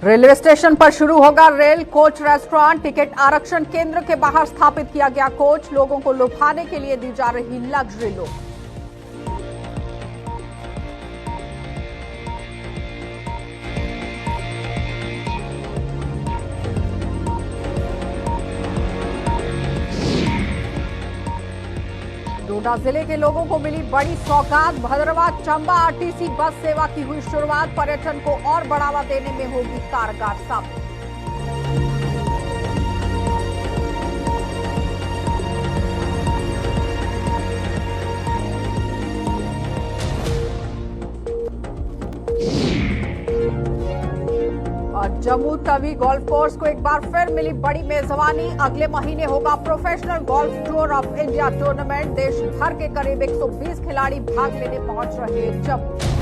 Railway station पर शुरू होगा रेल कोच रेस्टोरेंट। टिकट आरक्षण केंद्र के बाहर स्थापित किया गया कोच। लोगों को लुभाने के लिए दी जा रही लग्जरी लुक। डोडा जिले के लोगों को मिली बड़ी सौगात। भद्रवा चंबा आरटीसी बस सेवा की हुई शुरुआत। पर्यटन को और बढ़ावा देने में होगी कारगर साबित। और जम्मू तवी गोल्फ कोर्स को एक बार फिर मिली बड़ी मेजबानी। अगले महीने होगा professional golf tour of India tournament. देश भर के करीब 120 खिलाड़ी भाग लेने पहुंच रहे जम्मू।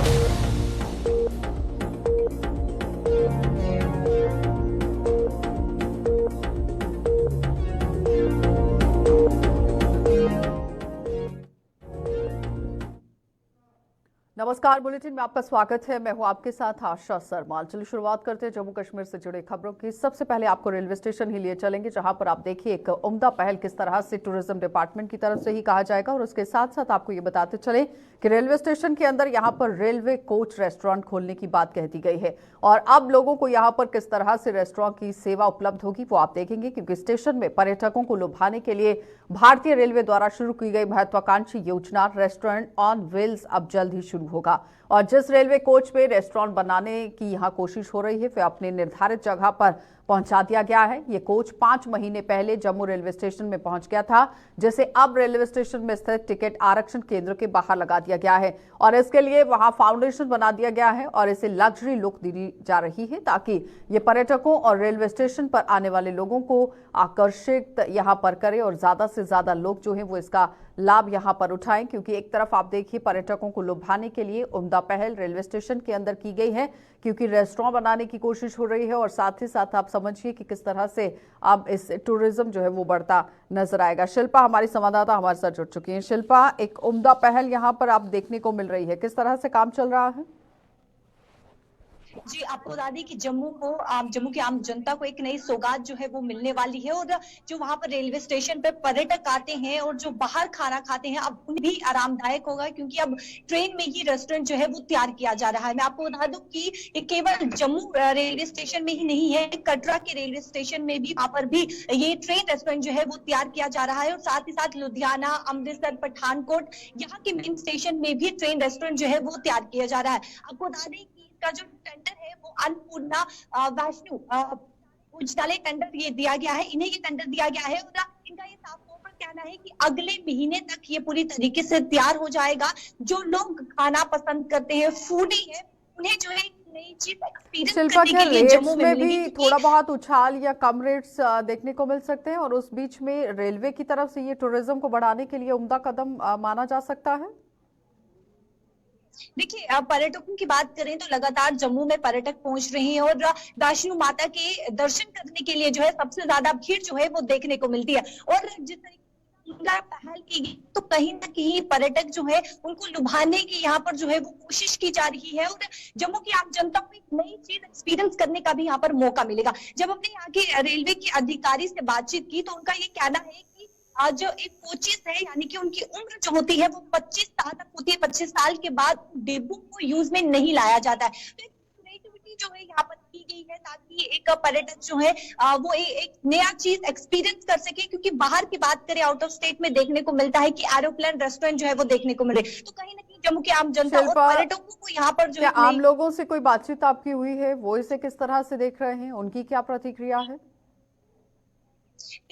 नमस्कार, बुलेटिन में आपका स्वागत है। मैं हूं आपके साथ आशा सरमाल। चलिए शुरुआत करते हैं जम्मू कश्मीर से जुड़े खबरों की। सबसे पहले आपको रेलवे स्टेशन ही लिए चलेंगे, जहां पर आप देखिए एक उम्दा पहल किस तरह से टूरिज्म डिपार्टमेंट की तरफ से ही कहा जाएगा। और उसके साथ साथ आपको ये बताते चले कि रेलवे स्टेशन के अंदर यहां पर रेलवे कोच रेस्टोरेंट खोलने की बात कह दी गई है। और अब लोगों को यहां पर किस तरह से रेस्टोरेंट की सेवा उपलब्ध होगी वो आप देखेंगे, क्योंकि स्टेशन में पर्यटकों को लुभाने के लिए भारतीय रेलवे द्वारा शुरू की गई महत्वाकांक्षी योजना रेस्टोरेंट ऑन व्हील्स अब जल्द ही शुरू होगा। और जिस रेलवे कोच में रेस्टोरेंट बनाने की यहां कोशिश हो रही है, वे अपने निर्धारित जगह पर पहुंचा दिया गया है। ये कोच 5 महीने पहले जम्मू रेलवे स्टेशन में पहुंच गया था, जिसे अब रेलवे स्टेशन में स्थित टिकट आरक्षण केंद्र के बाहर लगा दिया गया है। और इसके लिए वहां फाउंडेशन बना दिया गया है और इसे लग्जरी लुक दी जा रही है, ताकि ये पर्यटकों और रेलवे स्टेशन पर आने वाले लोगों को आकर्षित यहां पर करे और ज्यादा से ज्यादा लोग जो है वो इसका लाभ यहां पर उठाएं। क्योंकि एक तरफ आप देखिए पर्यटकों को लुभाने के लिए उम्दा पहल रेलवे स्टेशन के अंदर की गई है, क्योंकि रेस्टोरेंट बनाने की कोशिश हो रही है। और साथ ही साथ आप समझिए कि किस तरह से अब इस टूरिज्म जो है वो बढ़ता नजर आएगा। शिल्पा हमारी संवाददाता हमारे साथ जुड़ चुकी हैं। शिल्पा, एक उम्दा पहल यहाँ पर आप देखने को मिल रही है, किस तरह से काम चल रहा है? जी, आपको बता दें कि जम्मू की आम जनता को एक नई सौगात जो है वो मिलने वाली है। और जो वहां पर रेलवे स्टेशन पर पर्यटक आते हैं और जो बाहर खाना खाते हैं, अब उन्हें भी आरामदायक होगा, क्योंकि अब ट्रेन में ही रेस्टोरेंट जो है वो तैयार किया जा रहा है। मैं आपको बता दूं कि ये केवल जम्मू रेलवे स्टेशन में ही नहीं है, कटरा के रेलवे स्टेशन में भी वहां पर भी ये ट्रेन रेस्टोरेंट जो है वो तैयार किया जा रहा है। और साथ ही साथ लुधियाना, अमृतसर, पठानकोट, यहाँ के मेन स्टेशन में भी ट्रेन रेस्टोरेंट जो है वो तैयार किया जा रहा है। आपको बता दें कि का जो टेंडर है वो अन्नपूर्णा वैष्णो उच्चालय टेंडर ये दिया गया है, इन्हें ये टेंडर दिया गया है। और इनका ये साफ तौर पर कहना है कि अगले महीने तक ये पूरी तरीके से तैयार हो जाएगा। जो लोग खाना पसंद करते हैं, फूडी है, उन्हें जो है नई चीज एक्सपीरियंस करने के लिए जम्मू में भी थोड़ा बहुत उछाल या कम रेट्स देखने को मिल सकते हैं। और उस बीच में रेलवे की तरफ से ये टूरिज्म को बढ़ाने के लिए उम्दा कदम माना जा सकता है। देखिए, पर्यटकों की बात करें तो लगातार जम्मू में पर्यटक पहुंच रहे हैं और वैष्णो माता के दर्शन करने के लिए जो है सबसे ज्यादा भीड़ जो है वो देखने को मिलती है। और जिस तरीके पहल की गई तो कहीं ना कहीं पर्यटक जो है उनको लुभाने की यहाँ पर जो है वो कोशिश की जा रही है। और जम्मू की आम जनता को एक नई चीज एक्सपीरियंस करने का भी यहाँ पर मौका मिलेगा। जब हमने यहाँ के रेलवे के अधिकारी से बातचीत की तो उनका ये कहना है कि जो एक कोचिस है, यानी कि उनकी उम्र जो होती है वो 25 साल तक होती है। 25 साल के बाद डिब्बों को यूज में नहीं लाया जाता है। तो एक क्रिएटिविटी जो है यहाँ पर की गई है, ताकि एक पर्यटक जो है वो एक नया चीज एक्सपीरियंस कर सके। क्योंकि बाहर की बात करें, आउट ऑफ स्टेट में देखने को मिलता है कि एरोप्लेन रेस्टोरेंट जो है वो देखने को मिले। तो कहीं ना कहीं जम्मू की आम जनता और पर्यटकों को यहाँ पर जो है आम लोगों से कोई बातचीत आपकी हुई है, वो इसे किस तरह से देख रहे हैं, उनकी क्या प्रतिक्रिया है?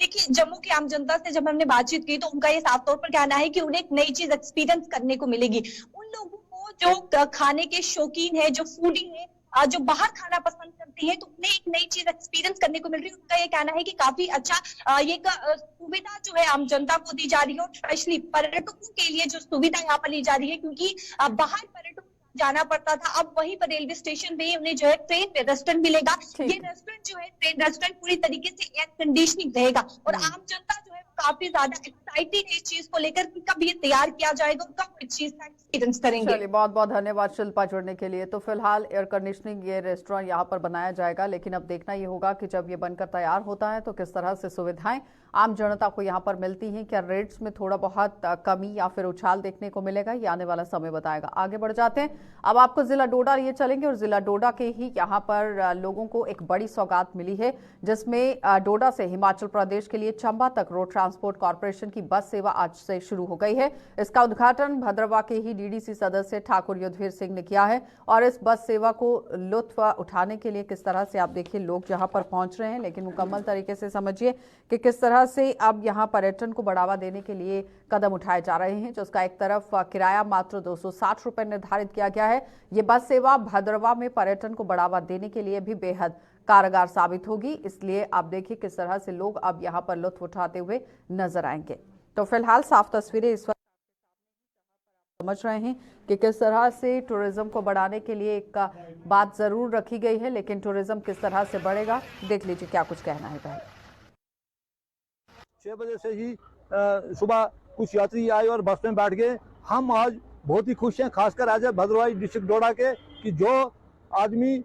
देखिए, जम्मू की आम जनता से जब हमने बातचीत की तो उनका ये साफ तौर पर कहना है कि उन्हें एक नई चीज एक्सपीरियंस करने को मिलेगी। उन लोगों को जो खाने के शौकीन है, जो फूडी है, जो बाहर खाना पसंद करते हैं, तो उन्हें एक नई चीज एक्सपीरियंस करने को मिल रही है। उनका ये कहना है कि काफी अच्छा ये सुविधा जो है आम जनता को दी जा रही है। और स्पेशली पर्यटकों के लिए जो सुविधा यहाँ पर ली जा रही है, क्योंकि बाहर पर्यटकों जाना पड़ता था, अब वहीं पर रेलवे स्टेशन पे उन्हें जो है ट्रेन में रेस्टोरेंट मिलेगा। ये रेस्टोरेंट जो है ट्रेन रेस्टोरेंट पूरी तरीके से एयर कंडीशनिंग रहेगा और आम जनता जो है काफी ज्यादा एक्साइटेड है इस चीज को लेकर कि कब ये तैयार किया जाएगा और कब इस चीज का एक्सपीरियंस करेंगे। चलिए, बहुत बहुत धन्यवाद शिल्पा जुड़ने के लिए। तो फिलहाल एयर कंडीशनिंग ये रेस्टोरेंट यहाँ पर बनाया जाएगा, लेकिन अब देखना ये होगा कि जब ये बनकर तैयार होता है तो किस तरह से सुविधाएं आम जनता को यहाँ पर मिलती हैं। क्या रेट्स में थोड़ा बहुत कमी या फिर उछाल देखने को मिलेगा, ये आने वाला समय बताएगा। आगे बढ़ जाते हैं, अब आपको जिला डोडा लिए चलेंगे और जिला डोडा के ही यहाँ पर लोगों को एक बड़ी सौगात मिली है, जिसमें डोडा से हिमाचल प्रदेश के लिए चंबा तक रोड ट्रांसपोर्ट कॉर्पोरेशन की बस सेवा आज से शुरू हो गई है। इसका उद्घाटन भद्रवा के ही डीडीसी सदस्य ठाकुर युद्धवीर सिंह ने किया है और इस बस सेवा को लुत्फ उठाने के लिए किस तरह से आप देखिए लोग जहां पर पहुंच रहे हैं, लेकिन मुकम्मल तरीके से समझिए कि किस तरह से अब यहां पर्यटन को बढ़ावा देने के लिए कदम उठाए जा रहे हैं। जिसका एक तरफ किराया मात्र 260 रुपए निर्धारित किया गया है। ये बस सेवा भद्रवा में पर्यटन को बढ़ावा देने के लिए भी बेहद कारगर साबित होगी, इसलिए आप देखिए किस तरह से लोग अब यहां पर लुत्फ उठाते हुए नजर आएंगे। तो फिलहाल साफ तस्वीरें इस वक्त समझ रहे हैं कि किस तरह से टूरिज्म को बढ़ाने के लिए एक बात जरूर रखी गई है, लेकिन टूरिज्म किस तरह से बढ़ेगा, देख लीजिए क्या कुछ कहना है। पहले 6 बजे से ही सुबह कुछ यात्री आए और बस में बैठ गए। हम आज बहुत ही खुश हैं, खासकर आज भद्रवाही डिस्ट्रिक्ट डोडा के, कि जो आदमी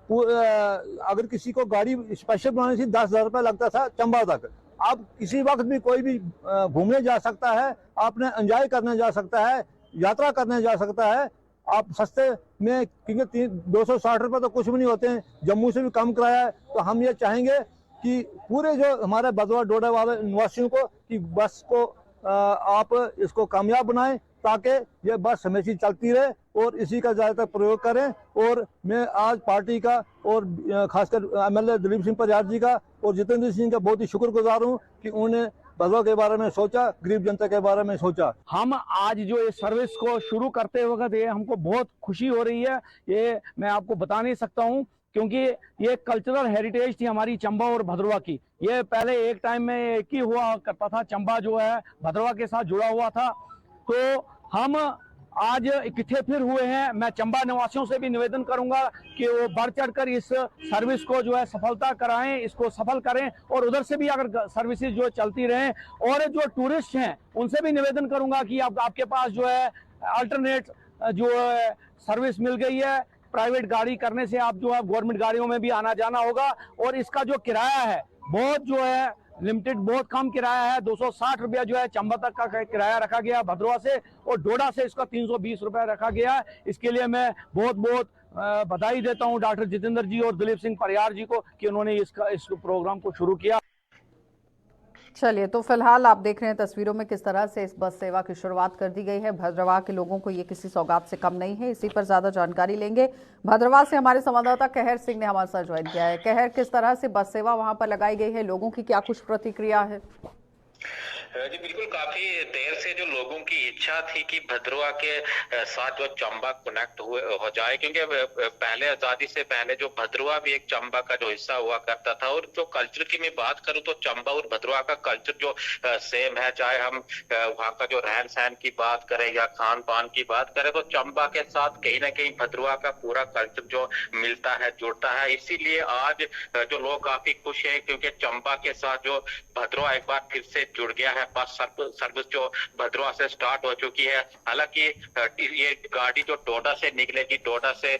अगर किसी को गाड़ी स्पेशल बनाने से 10,000 रुपये लगता था चंबा तक, अब किसी वक्त भी कोई भी घूमने जा सकता है, आपने एंजॉय करने जा सकता है, यात्रा करने जा सकता है आप सस्ते में, क्योंकि 260 रुपये तो कुछ भी नहीं होते हैं। जम्मू से भी कम किराया है। तो हम ये चाहेंगे कि पूरे जो हमारे भद्रवा डोडा वाले निवासियों को कि बस को आप इसको कामयाब बनाएं, ताकि ये बस हमेशा चलती रहे और इसी का ज़्यादातर प्रयोग करें। और मैं आज पार्टी का और खासकर एमएलए दिलीप सिंह परिहार जी का और जितेंद्र सिंह का बहुत ही शुक्रगुजार हूँ कि उन्होंने भद्रवा के बारे में सोचा, गरीब जनता के बारे में सोचा। हम आज जो ये सर्विस को शुरू करते वक्त ये हमको बहुत खुशी हो रही है, ये मैं आपको बता नहीं सकता हूँ, क्योंकि ये कल्चरल हेरिटेज थी हमारी चंबा और भद्रवा की। ये पहले एक टाइम में एक ही हुआ करता था, चंबा जो है भद्रवा के साथ जुड़ा हुआ था। तो हम आज इकट्ठे फिर हुए हैं। मैं चंबा निवासियों से भी निवेदन करूंगा कि वो बढ़ चढ़कर इस सर्विस को जो है सफलता कराएं, इसको सफल करें, और उधर से भी अगर सर्विसेज जो चलती रहें। और जो टूरिस्ट हैं उनसे भी निवेदन करूंगा कि आपके पास जो है अल्टरनेट जो सर्विस मिल गई है। प्राइवेट गाड़ी करने से आप जो है गवर्नमेंट गाड़ियों में भी आना जाना होगा। और इसका जो किराया है बहुत जो है लिमिटेड, बहुत कम किराया है। 260 रुपया जो है चंबा तक का किराया रखा गया भद्रवा से, और डोडा से इसका 320 रुपया रखा गया है। इसके लिए मैं बहुत बहुत बधाई देता हूं डॉक्टर जितेंद्र जी और दिलीप सिंह परिहार जी को कि उन्होंने इस प्रोग्राम को शुरू किया। चलिए, तो फिलहाल आप देख रहे हैं तस्वीरों में किस तरह से इस बस सेवा की शुरुआत कर दी गई है। भद्रवा के लोगों को ये किसी सौगात से कम नहीं है। इसी पर ज्यादा जानकारी लेंगे। भद्रवा से हमारे संवाददाता कहर सिंह ने हमारे साथ ज्वाइन किया है। कहर, किस तरह से बस सेवा वहां पर लगाई गई है, लोगों की क्या कुछ प्रतिक्रिया है? जी बिल्कुल, काफी देर से जो लोगों की इच्छा थी कि भद्रवा के साथ जो चंबा कनेक्ट हो जाए, क्योंकि पहले आजादी से पहले जो भद्रवा भी एक चंबा का जो हिस्सा हुआ करता था। और जो कल्चर की मैं बात करूं तो चंबा और भद्रवा का कल्चर जो सेम है, चाहे हम वहाँ का जो रहन सहन की बात करें या खान पान की बात करें, तो चंबा के साथ कहीं ना कहीं भद्रवा का पूरा कल्चर जो मिलता है, जुड़ता है। इसीलिए आज जो लोग काफी खुश है, क्योंकि चंबा के साथ जो भद्रवा एक बार फिर से जुड़ गया है। बस सर्विस जो भद्रवा से स्टार्ट हो चुकी है। हालांकि ये गाड़ी जो डोडा से निकलेगी, डोडा से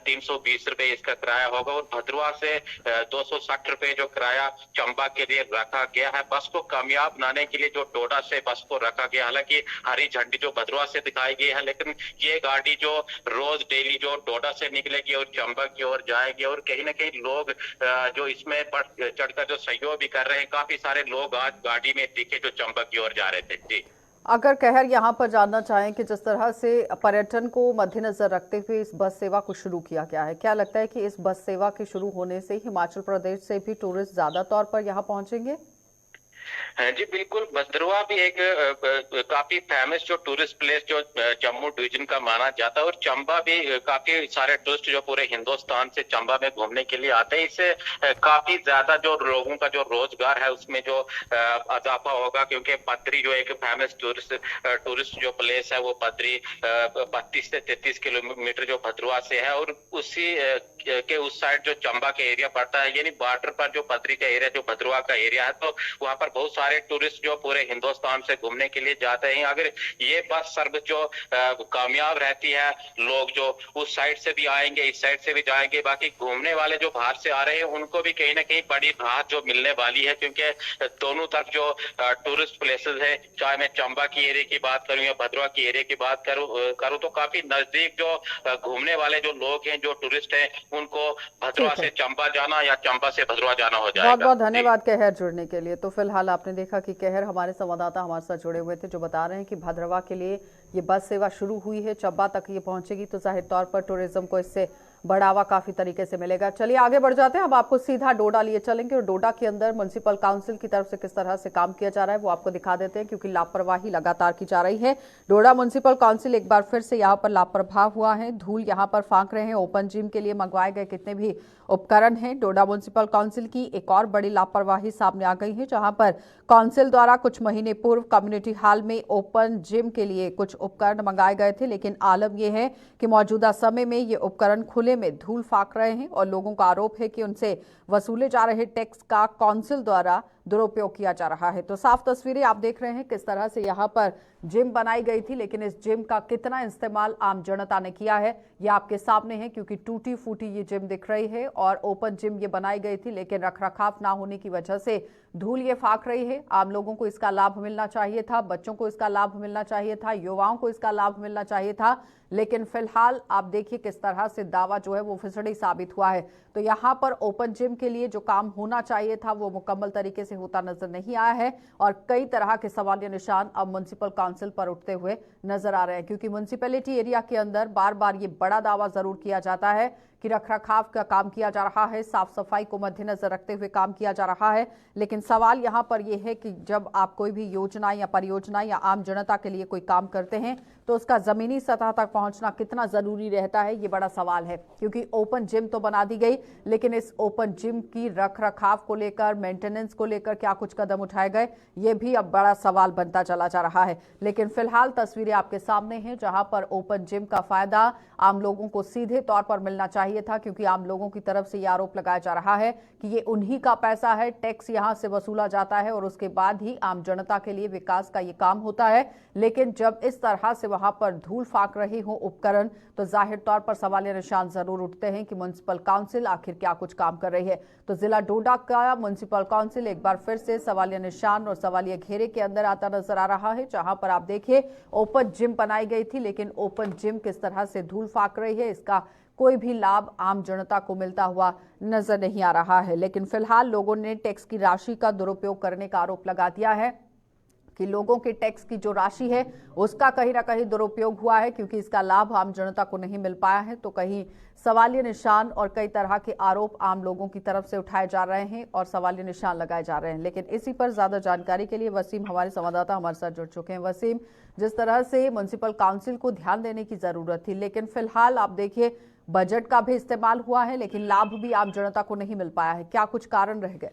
320 रुपए इसका किराया होगा, और भद्रवा से 260 रुपए जो किराया चंबा के लिए रखा गया है। बस को कामयाब बनाने के लिए जो डोडा से बस को रखा गया, हालांकि हरी झंडी जो भद्रवा से दिखाई गई है, लेकिन ये गाड़ी जो रोज डेली जो डोडा से निकलेगी और चंबा की ओर जाएगी। और कहीं ना कहीं लोग जो इसमें बढ़ चढ़कर जो सहयोग भी कर रहे हैं, काफी सारे लोग आज गाड़ी में दिखे जो चंबा की ओर जा रहे थे। जी, अगर कहर यहाँ पर जानना चाहें कि जिस तरह से पर्यटन को मद्देनजर रखते हुए इस बस सेवा को शुरू किया गया है, क्या लगता है कि इस बस सेवा के शुरू होने से हिमाचल प्रदेश से भी टूरिस्ट ज्यादा तौर पर यहाँ पहुंचेंगे? जी बिल्कुल, भद्रवा भी एक काफी फेमस जो टूरिस्ट प्लेस जो जम्मू डिवीजन का माना जाता है। और चंबा भी काफी सारे टूरिस्ट जो पूरे हिंदुस्तान से चंबा में घूमने के लिए आते हैं। इससे काफी ज्यादा जो लोगों का जो रोजगार है उसमें जो इजाफा होगा, क्योंकि पतरी जो एक फेमस टूरिस्ट जो प्लेस है, वो पतरी 32 से 33 किलोमीटर जो भद्रवा से है। और उसी के उस साइड जो चंबा का एरिया पड़ता है, यानी बॉर्डर पर जो पतरी का एरिया जो भद्रवा का एरिया है, तो वहाँ पर बहुत सारे टूरिस्ट जो पूरे हिंदुस्तान से घूमने के लिए जाते हैं। अगर ये बस सर्विस जो कामयाब रहती है, लोग जो उस साइड से भी आएंगे, इस साइड से भी जाएंगे, बाकी घूमने वाले जो बाहर से आ रहे हैं उनको भी कहीं ना कहीं बड़ी राहत जो मिलने वाली है, क्योंकि दोनों तरफ जो टूरिस्ट प्लेसेस है, चाहे मैं चंबा की एरिया की बात करूं या भद्रवा की एरिया की बात करूं तो काफी नजदीक जो घूमने वाले जो लोग हैं, जो टूरिस्ट हैं, उनको भद्रवा से चंबा जाना या चंबा से भद्रवा जाना हो जाएगा। बहुत बहुत धन्यवाद कहर जुड़ने के लिए। तो फिलहाल आपने देखा कि कहर हमारे संवाददाता हमारे साथ जुड़े हुए थे, जो बता रहे हैं कि भद्रवा के लिए ये बस सेवा शुरू हुई है, चंबा तक ये पहुंचेगी तो जाहिर तौर पर टूरिज्म को इससे बढ़ावा काफी तरीके से मिलेगा। चलिए आगे बढ़ जाते हैं, हम आपको सीधा डोडा लिए चलेंगे और डोडा के अंदर म्युनिसिपल काउंसिल की तरफ से किस तरह से काम किया जा रहा है वो आपको दिखा देते हैं, क्योंकि लापरवाही लगातार की जा रही है। डोडा म्युनिसिपल काउंसिल एक बार फिर से यहाँ पर लापरवाह हुआ है, धूल यहाँ पर फांक रहे हैं। ओपन जिम के लिए मंगवाए गए कितने भी उपकरण हैं, डोडा म्युनिसिपल काउंसिल की एक और बड़ी लापरवाही सामने आ गई है, जहां पर काउंसिल द्वारा कुछ महीने पूर्व कम्युनिटी हॉल में ओपन जिम के लिए कुछ उपकरण मंगाए गए थे, लेकिन आलम यह है कि मौजूदा समय में ये उपकरण खुले में धूल फाक रहे हैं और लोगों का आरोप है कि उनसे वसूले जा रहे टैक्स का काउंसिल द्वारा दुरुपयोग किया जा रहा है। तो साफ तस्वीरें आप देख रहे हैं किस तरह से यहाँ पर जिम बनाई गई थी, लेकिन इस जिम का कितना इस्तेमाल आम जनता ने किया है ये आपके सामने है, क्योंकि टूटी फूटी ये जिम दिख रही है और ओपन जिम ये बनाई गई थी, लेकिन रखरखाव ना होने की वजह से धूल ये फाक रही है। आम लोगों को इसका लाभ मिलना चाहिए था, बच्चों को इसका लाभ मिलना चाहिए था, युवाओं को इसका लाभ मिलना चाहिए था, लेकिन फिलहाल आप देखिए किस तरह से दावा जो है वो फिसड़ी साबित हुआ है। तो यहाँ पर ओपन जिम के लिए जो काम होना चाहिए था वो मुकम्मल तरीके से होता नजर नहीं आया है और कई तरह के सवालिया निशान अब म्युनिसिपल काउंसिल पर उठते हुए नजर आ रहे हैं, क्योंकि म्युनिसिपैलिटी एरिया के अंदर बार बार ये बड़ा दावा जरूर किया जाता है कि रखरखाव का काम किया जा रहा है, साफ सफाई को मद्देनजर रखते हुए काम किया जा रहा है, लेकिन सवाल यहाँ पर यह है कि जब आप कोई भी योजना या परियोजना या आम जनता के लिए कोई काम करते हैं तो उसका जमीनी सतह तक पहुंचना कितना जरूरी रहता है, ये बड़ा सवाल है। क्योंकि ओपन जिम तो बना दी गई, लेकिन इस ओपन जिम की रखरखाव को लेकर, मेंटेनेंस को लेकर क्या कुछ कदम उठाए गए, ये भी अब बड़ा सवाल बनता चला जा रहा है। लेकिन फिलहाल तस्वीरें आपके सामने हैं, जहां पर ओपन जिम का फायदा आम लोगों को सीधे तौर पर मिलना चाहिए था, क्योंकि आम लोगों की तरफ से यह आरोप लगाया जा रहा है कि ये उन्हीं का पैसा है, टैक्स यहां से वसूला जाता है और उसके बाद ही आम जनता के लिए विकास का ये काम होता है। लेकिन जब इस तरह से वहां पर धूल फाक रहे हो उपकरण, तो जाहिर तौर पर सवालिया निशान जरूर उठते हैं कि म्युनिसिपल काउंसिल आखिर क्या कुछ काम कर रही है। तो जिला डोडा का म्युनिसिपल काउंसिल एक बार फिर से सवालिया निशान और सवालिया घेरे के अंदर आता नजर आ रहा है, जहां पर आप देखिए ओपन जिम बनाई गई थी, लेकिन ओपन जिम किस तरह से धूल फाक रही है, इसका कोई भी लाभ आम जनता को मिलता हुआ नजर नहीं आ रहा है। लेकिन फिलहाल लोगों ने टैक्स की राशि का दुरुपयोग करने का आरोप लगा दिया है कि लोगों के टैक्स की जो राशि है उसका कहीं ना कहीं दुरुपयोग हुआ है, क्योंकि इसका लाभ आम जनता को नहीं मिल पाया है। तो कहीं सवालिया निशान और कई तरह के आरोप आम लोगों की तरफ से उठाए जा रहे हैं और सवालिया निशान लगाए जा रहे हैं। लेकिन इसी पर ज्यादा जानकारी के लिए वसीम हमारे संवाददाता हमारे साथ जुड़ चुके हैं। वसीम, जिस तरह से म्युनिसिपल काउंसिल को ध्यान देने की जरूरत थी, लेकिन फिलहाल आप देखिए बजट का भी इस्तेमाल हुआ है, लेकिन लाभ भी आम जनता को नहीं मिल पाया है, क्या कुछ कारण रह गए?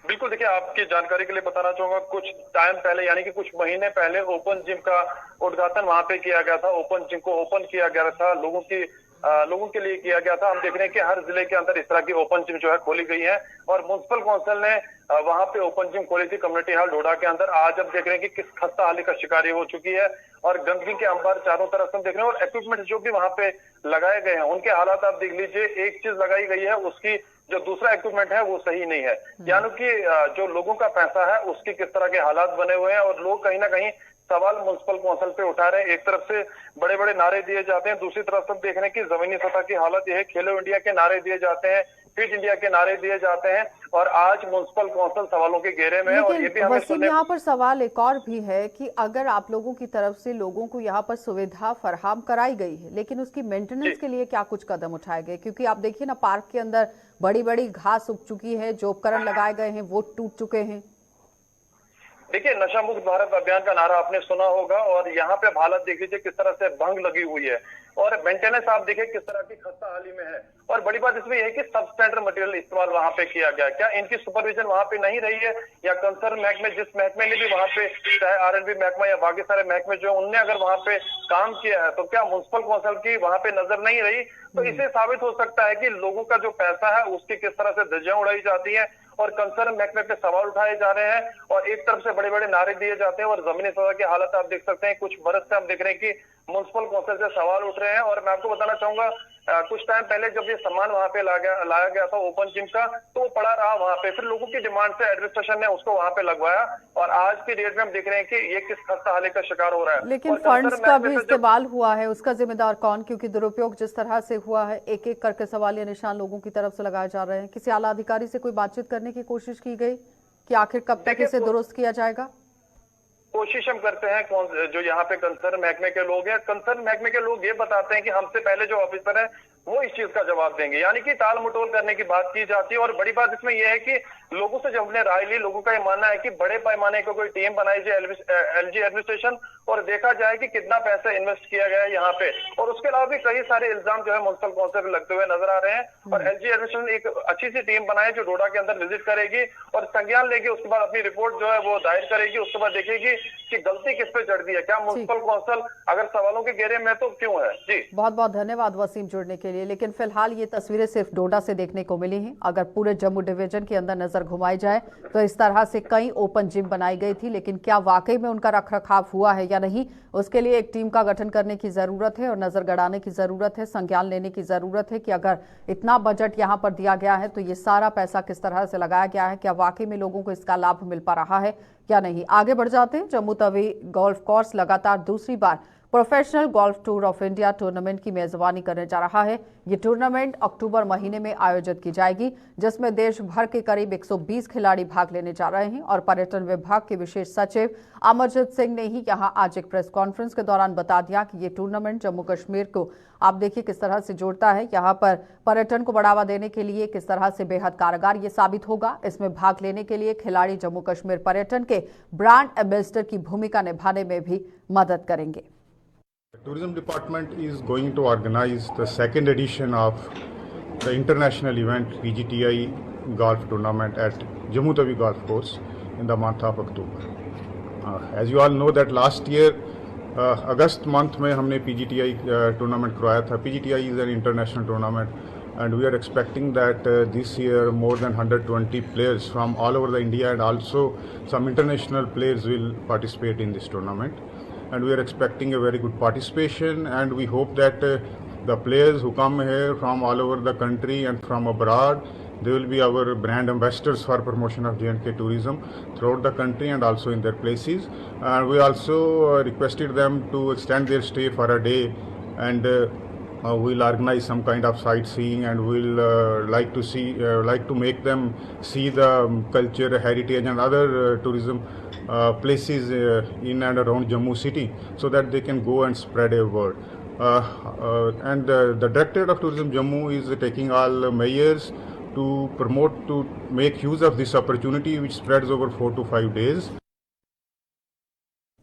बिल्कुल, देखिए आपकी जानकारी के लिए बताना चाहूंगा, कुछ टाइम पहले यानी कि कुछ महीने पहले ओपन जिम का उद्घाटन वहां पे किया गया था। ओपन जिम को ओपन किया गया था, लोगों के लिए किया गया था। हम देख रहे हैं कि हर जिले के अंदर इस तरह की ओपन जिम जो है खोली गई है और म्युनिसिपल काउंसिल ने वहां पे ओपन जिम खोली थी कम्युनिटी हॉल डोडा के अंदर। आज अब देख रहे हैं कि किस खस्ता हाली का शिकारी हो चुकी है और गंदगी के अंबार चारों तरफ हम देख रहे हैं और इक्विपमेंट जो भी वहां पे लगाए गए हैं उनके हालात आप देख लीजिए। एक चीज लगाई गई है, उसकी जो दूसरा इक्विपमेंट है वो सही नहीं है, यानी कि जो लोगों का पैसा है उसके किस तरह के हालात बने हुए हैं और लोग कहीं ना कहीं सवाल म्युनिसिपल काउंसिल पे उठा रहे हैं। एक तरफ से बड़े बड़े नारे दिए जाते हैं, दूसरी तरफ हम देख रहे हैं कि जमीनी सतह की हालत यह है। खेलो इंडिया के नारे दिए जाते हैं, फिट इंडिया के नारे दिए जाते हैं और आज म्युनिसिपल काउंसिल सवालों के घेरे में है। और ये भी हमें यहाँ पर सवाल एक और भी है कि अगर आप लोगों की तरफ से लोगों को यहाँ पर सुविधा फराहम कराई गई है, लेकिन उसकी मेंटेनेंस के लिए क्या कुछ कदम उठाए गए? क्योंकि आप देखिए ना, पार्क के अंदर बड़ी बड़ी घास उग चुकी है, जो उपकरण लगाए गए हैं वो टूट चुके हैं। देखिए, नशा मुक्त भारत अभियान का नारा आपने सुना होगा और यहाँ पे हालत देख लीजिए किस तरह से भंग लगी हुई है और मेंटेनेंस आप देखिए किस तरह की खस्ता हाली में है। और बड़ी बात इसमें यह है कि सब स्टैंडर्ड मटेरियल इस्तेमाल वहां पे किया गया। क्या इनकी सुपरविजन वहां पे नहीं रही है या कंसर्न महकमे, जिस महकमे ने भी वहां पे चाहे आरएनबी महकमा या बाकी सारे महकमे जो उनने अगर वहां पे काम किया है तो क्या म्युनिसिपल काउंसिल की वहां पे नजर नहीं रही? तो इससे साबित हो सकता है कि लोगों का जो पैसा है उसकी किस तरह से धज्जियां उड़ाई जाती है और कंसर्न महकमे पे सवाल उठाए जा रहे हैं और एक तरफ से बड़े बड़े नारे दिए जाते हैं और जमीनी सतह की हालत आप देख सकते हैं। कुछ बरस से हम देख रहे हैं कि म्युनिसिपल कौंसिल से सवाल उठ रहे हैं। और मैं आपको बताना चाहूंगा कुछ टाइम पहले जब ये सामान वहां पे लाया गया था ओपन जिम का, तो वो पड़ा रहा वहां पे, फिर लोगों की डिमांड से एडमिनिस्ट्रेशन ने उसको वहां पे लगवाया और आज की डेट में हम देख रहे हैं कि ये किस खस्ताहाली का शिकार हो रहा है। लेकिन और फंड्स कंसर्न का महकमे भी से इस्तेमाल हुआ है, उसका जिम्मेदार कौन? क्योंकि दुरुपयोग जिस तरह से हुआ है, एक एक करके सवालिया निशान लोगों की तरफ से लगाए जा रहे हैं। किसी आला अधिकारी से कोई बातचीत करने की कोशिश की गई कि आखिर कब तक इसे दुरुस्त किया जाएगा? कोशिश हम करते हैं जो यहाँ पे कंसर्न महकमे के लोग हैं, कंसर्न महकमे के लोग ये बताते हैं कि हमसे पहले जो ऑफिसर है वो इस चीज का जवाब देंगे, यानी कि टाल मटोल करने की बात की जाती है। और बड़ी बात इसमें यह है कि लोगों से जब हमने राय ली, लोगों का ये मानना है कि बड़े पैमाने का कोई टीम बनाई जाए एलजी एडमिनिस्ट्रेशन और देखा जाए कि कितना पैसा इन्वेस्ट किया गया है यहाँ पे। और उसके अलावा भी कई सारे इल्जाम जो है म्युनिसिपल कौंसिल पे लगते हुए नजर आ रहे हैं। और एलजी एडमिनिस्ट्रेशन एक अच्छी सी टीम बनाए जो डोडा के अंदर विजिट करेगी और संज्ञान लेगी, उसके बाद अपनी रिपोर्ट जो है वो दायर करेगी, उसके बाद देखेगी कि गलती किस पे चढ़ दी है, क्या म्युनिसिपल कौंसिल अगर सवालों के घेरे में तो क्यों है। जी बहुत बहुत धन्यवाद वसीम जुड़ने के लिए। लेकिन फिलहाल ये तस्वीरें सिर्फ डोडा से देखने को मिली हैं। अगर पूरे जम्मू डिवीजन के अंदर नजर घुमाई जाए तो इस तरह से कई ओपन जिम बनाई गई थी, लेकिन क्या वाकई में उनका रखरखाव हुआ है या नहीं, उसके लिए एक टीम का गठन करने की जरूरत है और नजर गड़ाने की जरूरत है, संज्ञान लेने की जरूरत है कि अगर इतना बजट यहाँ पर दिया गया है तो ये सारा पैसा किस तरह से लगाया गया है, क्या वाकई में लोगों को इसका लाभ मिल पा रहा है या नहीं। आगे बढ़ जाते हैं। जम्मू तवी गोल्फ कोर्स लगातार दूसरी बार professional golf tour of India tournament की मेजबानी करने जा रहा है। ये टूर्नामेंट अक्टूबर महीने में आयोजित की जाएगी, जिसमें देश भर के करीब 120 खिलाड़ी भाग लेने जा रहे हैं। और पर्यटन विभाग के विशेष सचिव अमरजीत सिंह ने ही यहां आज एक प्रेस कॉन्फ्रेंस के दौरान बता दिया कि ये टूर्नामेंट जम्मू कश्मीर को आप देखिए किस तरह से जोड़ता है। यहाँ पर पर्यटन को बढ़ावा देने के लिए किस तरह से बेहद कारगर ये साबित होगा। इसमें भाग लेने के लिए खिलाड़ी जम्मू कश्मीर पर्यटन के ब्रांड एम्बेसडर की भूमिका निभाने में भी मदद करेंगे। The Tourism Department is going to organize the second edition of the international event PGTI Golf Tournament at Jammu Tawi Golf Course in the month of October. As you all know that last year August month में हमने PGTI tournament करवाया था। PGTI is an international tournament and we are expecting that this year more than 120 players from all over the India and also some international players will participate in this tournament. And we are expecting a very good participation and we hope that the players who come here from all over the country and from abroad, they will be our brand ambassadors for promotion of J&K tourism throughout the country and also in their places. We also requested them to extend their stay for a day and we'll organize some kind of sightseeing and we'll like to make them see the culture, heritage and other tourism places in and around Jammu city so that they can go and spread a word. And the Directorate of Tourism Jammu is taking all measures to promote, to make use of this opportunity which spreads over 4 to 5 days.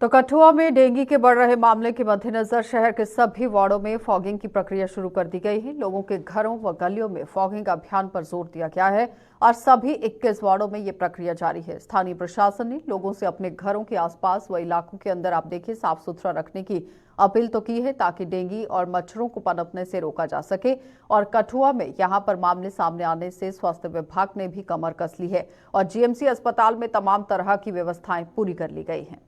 तो कठुआ में dengue के बढ़ रहे मामले के मद्देनजर शहर के सभी वार्डों में फॉगिंग की प्रक्रिया शुरू कर दी गई है। लोगों के घरों व गलियों में फॉगिंग अभियान पर जोर दिया गया है और सभी 21 वार्डों में ये प्रक्रिया जारी है। स्थानीय प्रशासन ने लोगों से अपने घरों के आसपास व इलाकों के अंदर आप देखिए साफ सुथरा रखने की अपील तो की है ताकि डेंगू और मच्छरों को पनपने से रोका जा सके। और कठुआ में यहां पर मामले सामने आने से स्वास्थ्य विभाग ने भी कमर कस ली है और जीएमसी अस्पताल में तमाम तरह की व्यवस्थाएं पूरी कर ली गई हैं।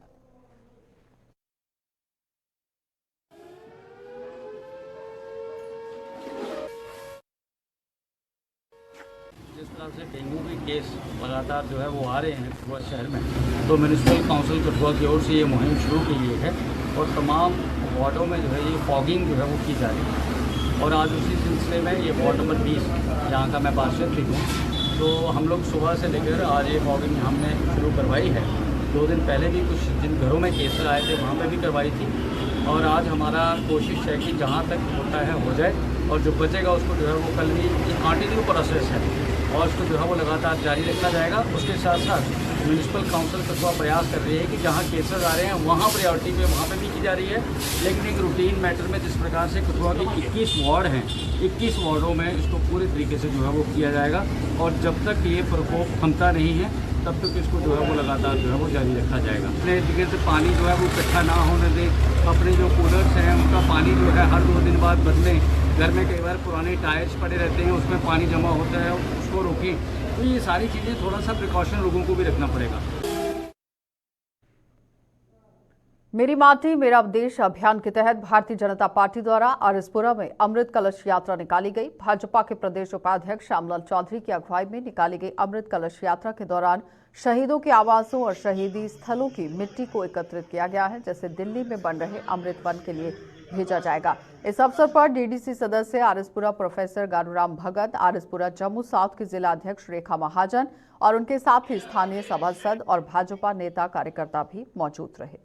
जिस तरह से डेंगू के केस लगातार जो है वो आ रहे हैं कठुआ शहर में, तो म्यूनिसिपल काउंसिल कठुआ की ओर से ये मुहिम शुरू की गई है और तमाम वार्डों में जो है ये फॉगिंग जो है वो की जा रही है। और आज उसी सिलसिले में ये वार्ड नंबर 20 यहाँ का मैं पार्षद भी हूँ, तो हम लोग सुबह से लेकर आज ये फॉगिंग हमने शुरू करवाई है। 2 दिन पहले भी कुछ जिन घरों में केस आए थे वहाँ पर भी करवाई थी और आज हमारा कोशिश है कि जहाँ तक होता है हो जाए और जो बचेगा उसको जो है वो कल भी कंटिन्यू प्रोसेस है और उसको जो है वो लगातार जारी रखा जाएगा। उसके साथ साथ म्यूनिसिपल काउंसिल कठुआ प्रयास कर रही है कि जहाँ केसेस आ रहे हैं वहाँ प्रायोरिटी पे वहाँ पे भी की जा रही है, लेकिन एक रूटीन मैटर में जिस प्रकार से कठुआ के 21 वार्ड हैं, 21 वार्डों में इसको पूरे तरीके से जो है वो किया जाएगा और जब तक ये प्रकोप थमता नहीं है तब तक इसको जो है वो लगातार जो है वो जारी रखा जाएगा। अपने तरीके से पानी जो है वो इकट्ठा ना होने दें, अपने जो कूलर्स हैं उनका पानी जो है हर 2 दिन बाद बदलें। घर में कई बार पुराने टायर्स पड़े रहते हैं उसमें पानी जमा होता है उसको रोकें तो ये सारी चीज़ें थोड़ा सा प्रिकॉशन लोगों को भी रखना पड़ेगा। मेरी माटी मेरा देश अभियान के तहत भारतीय जनता पार्टी द्वारा आरएसपुरा में अमृत कलश यात्रा निकाली गई। भाजपा के प्रदेश उपाध्यक्ष श्यामलाल चौधरी की अगुवाई में निकाली गई अमृत कलश यात्रा के दौरान शहीदों के आवासों और शहीदी स्थलों की मिट्टी को एकत्रित किया गया है, जैसे दिल्ली में बन रहे अमृत वन के लिए भेजा जाएगा। इस अवसर पर डीडीसी सदस्य आरएसपुरा प्रोफेसर गारूराम भगत, आरएसपुरा जम्मू साउथ की जिला अध्यक्ष रेखा महाजन और उनके साथ ही स्थानीय सभासद और भाजपा नेता कार्यकर्ता भी मौजूद रहे।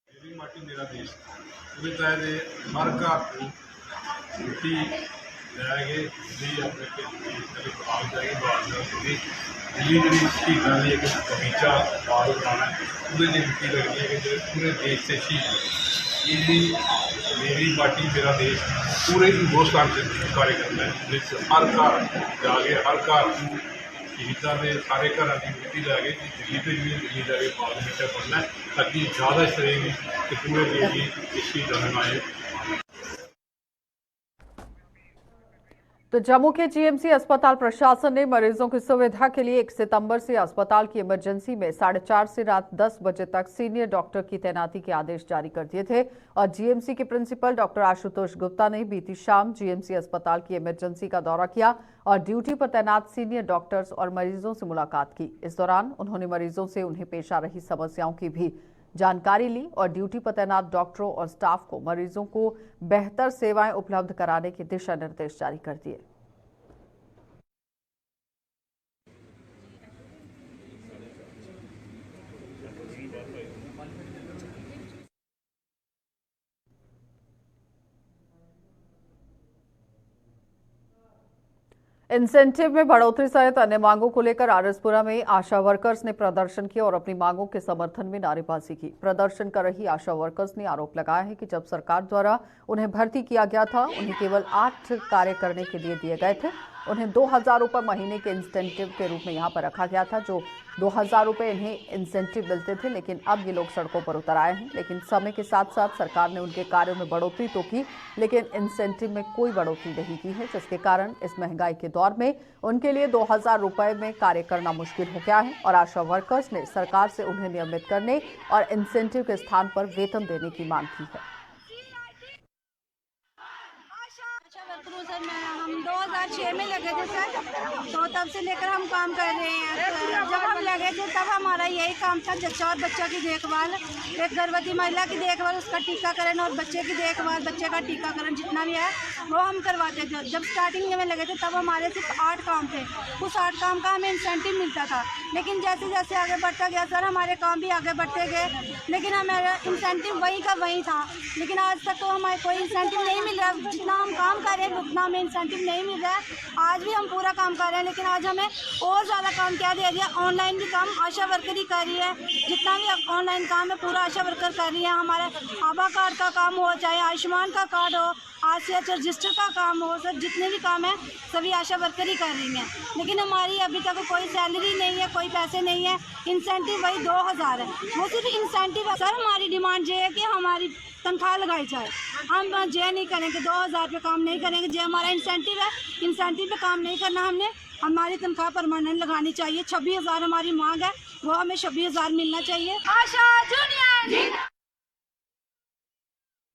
मेरी माटी मेरा देश पूरे तहत हर घर मिट्टी लैके जी अपने बाग जाएगी दिल्ली जी शहीदों की एक बगीचा बाग बनाना पूरे की मिट्टी लगनी है कि पूरे देश से शहीद ये मेरी माटी मेरा देश पूरे हिंदुस्तान से कार्य करता है। जिस हर घर जाके हर घर शहीदों के सारे घर की मिट्टी लैके दिल्ली से भी दिल्ली जाके बाग बगीचा बनना है ताकि ज़्यादा रहेगी कि पूरे देश की शहीदों में आए। तो जम्मू के जीएमसी अस्पताल प्रशासन ने मरीजों की सुविधा के लिए 1 सितंबर से अस्पताल की इमरजेंसी में 4:30 से रात 10 बजे तक सीनियर डॉक्टर की तैनाती के आदेश जारी कर दिए थे और जीएमसी के प्रिंसिपल डॉक्टर आशुतोष गुप्ता ने बीती शाम जीएमसी अस्पताल की इमरजेंसी का दौरा किया और ड्यूटी पर तैनात सीनियर डॉक्टर्स और मरीजों से मुलाकात की। इस दौरान उन्होंने मरीजों से उन्हें पेश आ रही समस्याओं की भी जानकारी ली और ड्यूटी पर तैनात डॉक्टरों और स्टाफ को मरीजों को बेहतर सेवाएं उपलब्ध कराने के दिशा निर्देश जारी कर दिए। इंसेंटिव में बढ़ोतरी सहित अन्य मांगों को लेकर आरएसपुरा में आशा वर्कर्स ने प्रदर्शन किया और अपनी मांगों के समर्थन में नारेबाजी की। प्रदर्शन कर रही आशा वर्कर्स ने आरोप लगाया है कि जब सरकार द्वारा उन्हें भर्ती किया गया था, उन्हें केवल 8 कार्य करने के लिए दिए गए थे। उन्हें 2000 रुपये महीने के इंसेंटिव के रूप में यहाँ पर रखा गया था, जो 2000 रुपये इन्हें इंसेंटिव मिलते थे। लेकिन अब ये लोग सड़कों पर उतर आए हैं। लेकिन समय के साथ साथ सरकार ने उनके कार्यों में बढ़ोतरी तो की, लेकिन इंसेंटिव में कोई बढ़ोतरी नहीं की है, जिसके कारण इस महंगाई के दौर में उनके लिए 2000 रुपये में कार्य करना मुश्किल हो गया है। और आशा वर्कर्स ने सरकार से उन्हें नियमित करने और इंसेंटिव के स्थान पर वेतन देने की मांग की है। सर हम 2006 में लगे थे सर, तो तब से लेकर हम काम कर रहे हैं। जब हम लगे थे तब हमारा यही काम था, जच्चा और बच्चों की देखभाल, एक गर्भवती महिला की देखभाल, उसका टीकाकरण और बच्चे की देखभाल, बच्चे का टीकाकरण जितना भी है वो हम करवाते थे। जब स्टार्टिंग में लगे थे तब हमारे सिर्फ 8 काम थे। उस 8 काम का हमें इंसेंटिव मिलता था, लेकिन जैसे जैसे आगे बढ़ता गया सर हमारे काम भी आगे बढ़ते गए, लेकिन हमारा इंसेंटिव वही का वही था। लेकिन आज तक तो हमें कोई इंसेंटिव नहीं मिल रहा। जितना हम काम कर रहे हैं उतना हमें इंसेंटिव नहीं मिल रहा है। आज भी हम पूरा काम कर रहे हैं, लेकिन आज हमें और ज़्यादा काम क्या दे दिया। ऑनलाइन भी काम आशा वर्कर ही कर रही है, जितना भी ऑनलाइन काम है पूरा आशा वर्कर कर रही है। हमारे आभा कार्ड का काम हो, चाहे आयुष्मान का कार्ड हो, आरसीएच रजिस्टर का काम हो, सर जितने भी काम है सभी आशा वर्कर ही कर रही हैं। लेकिन हमारी अभी तक कोई सैलरी नहीं है, कोई पैसे नहीं है। इंसेंटिव वही 2000 है, वो सिर्फ इंसेंटिव है। सर हमारी डिमांड ये है कि हमारी तनख्वाह लगाई जाए। हम जे नहीं करेंगे, 2000 पे काम नहीं करेंगे। जो हमारा इंसेंटिव है, इंसेंटिव पे काम नहीं करना हमने। हमारी तनख्वाह परमानेंट लगानी चाहिए। 26,000 हमारी मांग है, वो हमें 26,000 मिलना चाहिए। आशा जूनियर।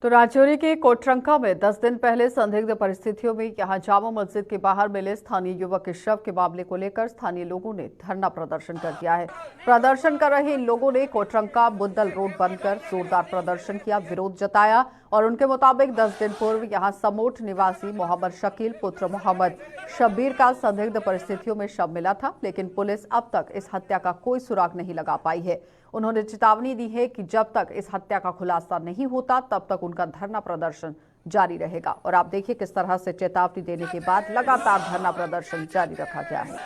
तो राजौरी के कोटरंका में 10 दिन पहले संदिग्ध परिस्थितियों में यहां जामा मस्जिद के बाहर मिले स्थानीय युवक के शव के मामले को लेकर स्थानीय लोगों ने धरना प्रदर्शन कर दिया है। प्रदर्शन कर रहे इन लोगों ने कोटरंका बुंदल रोड बंद कर जोरदार प्रदर्शन किया, विरोध जताया और उनके मुताबिक 10 दिन पूर्व यहां समोठ निवासी मोहम्मद शकील पुत्र मोहम्मद शब्बीर का संदिग्ध परिस्थितियों में शव मिला था, लेकिन पुलिस अब तक इस हत्या का कोई सुराग नहीं लगा पाई है। उन्होंने चेतावनी दी है कि जब तक इस हत्या का खुलासा नहीं होता तब तक उनका धरना प्रदर्शन जारी रहेगा। और आप देखिए किस तरह से चेतावनी देने के बाद लगातार धरना प्रदर्शन जारी रखा गया है।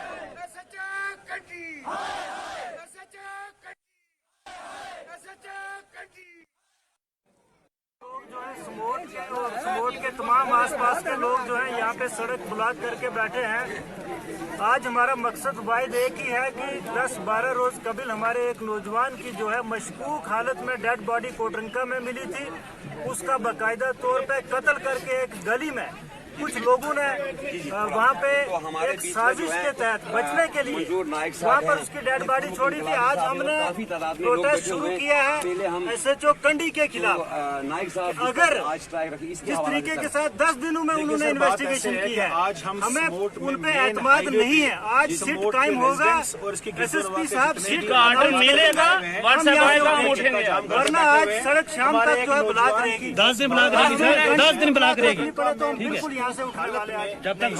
समोर रोड के तमाम आसपास के लोग जो हैं यहाँ पे सड़क ब्लॉक करके बैठे हैं। आज हमारा मकसद वाहिद एक ही है कि 10-12 रोज कबल हमारे एक नौजवान की जो है मशकूक हालत में डेड बॉडी कोटरंका में मिली थी। उसका बाकायदा तौर पे कत्ल करके एक गली में कुछ लोगों ने वहाँ पे एक साजिश के तहत बचने के लिए वहाँ पर उसकी डेड बॉडी छोड़ी थी। आज हमने प्रोटेस्ट शुरू किया है SHO कंडी के खिलाफ। अगर जिस तरीके के साथ 10 दिनों में उन्होंने इन्वेस्टिगेशन की है, हमें उन पे एतमाद नहीं है। आज सिट टाइम होगा, SSP साहब सिट का ऑर्डर मिलेगा, वरना आज सड़क शाम तक जो है ब्लॉक रहेगी। 10 दिन ब्लॉक रहेगी, 10 दिन ब्लॉक रहेगी। तो बिल्कुल यहाँ से उठने वाले आज जब तक।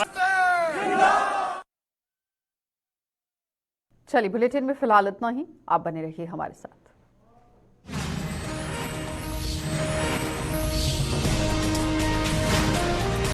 चलिए बुलेटिन में फिलहाल इतना ही। आप बने रहिए हमारे साथ।